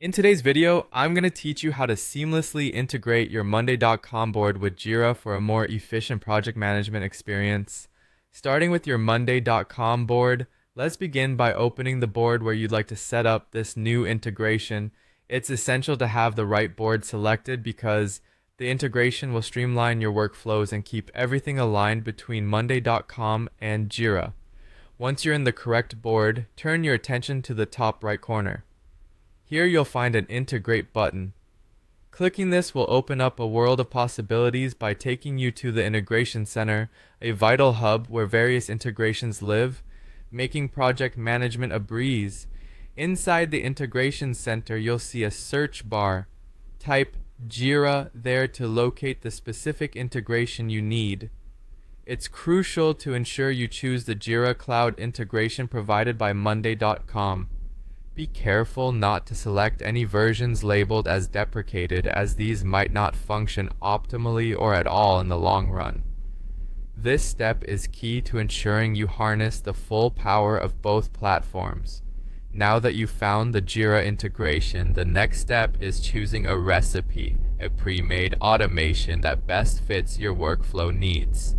In today's video, I'm going to teach you how to seamlessly integrate your Monday.com board with Jira for a more efficient project management experience. Starting with your Monday.com board, let's begin by opening the board where you'd like to set up this new integration. It's essential to have the right board selected because the integration will streamline your workflows and keep everything aligned between Monday.com and Jira. Once you're in the correct board, turn your attention to the top right corner. Here you'll find an Integrate button. Clicking this will open up a world of possibilities by taking you to the Integration Center, a vital hub where various integrations live, making project management a breeze. Inside the Integration Center, you'll see a search bar. Type Jira there to locate the specific integration you need. It's crucial to ensure you choose the Jira Cloud integration provided by Monday.com. Be careful not to select any versions labeled as deprecated, as these might not function optimally or at all in the long run. This step is key to ensuring you harness the full power of both platforms. Now that you've found the Jira integration, the next step is choosing a recipe, a pre-made automation that best fits your workflow needs.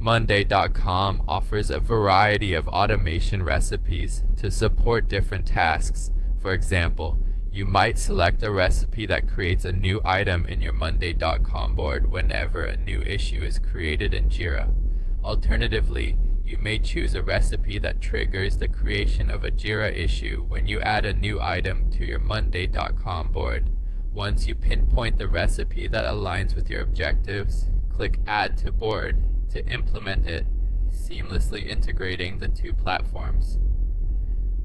Monday.com offers a variety of automation recipes to support different tasks. For example, you might select a recipe that creates a new item in your Monday.com board whenever a new issue is created in Jira. Alternatively, you may choose a recipe that triggers the creation of a Jira issue when you add a new item to your Monday.com board. Once you pinpoint the recipe that aligns with your objectives, click Add to Board to implement it, seamlessly integrating the two platforms.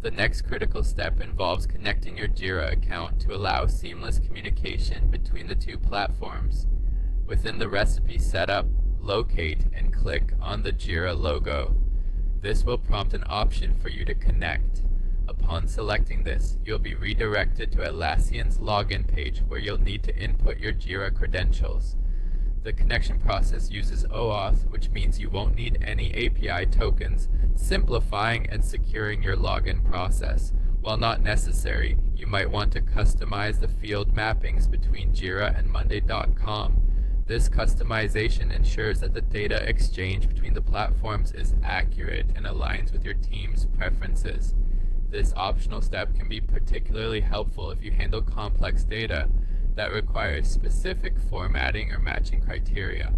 The next critical step involves connecting your Jira account to allow seamless communication between the two platforms. Within the recipe setup, locate and click on the Jira logo. This will prompt an option for you to connect. Upon selecting this, you'll be redirected to Atlassian's login page where you'll need to input your Jira credentials. The connection process uses OAuth, which means you won't need any API tokens, simplifying and securing your login process. While not necessary, you might want to customize the field mappings between Jira and Monday.com. This customization ensures that the data exchange between the platforms is accurate and aligns with your team's preferences. This optional step can be particularly helpful if you handle complex data that requires specific formatting or matching criteria.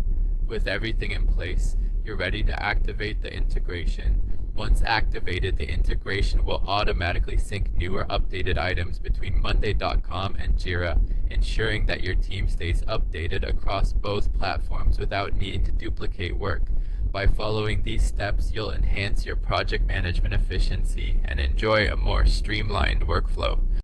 With everything in place, you're ready to activate the integration. Once activated, the integration will automatically sync new or updated items between Monday.com and Jira, ensuring that your team stays updated across both platforms without needing to duplicate work. By following these steps, you'll enhance your project management efficiency and enjoy a more streamlined workflow.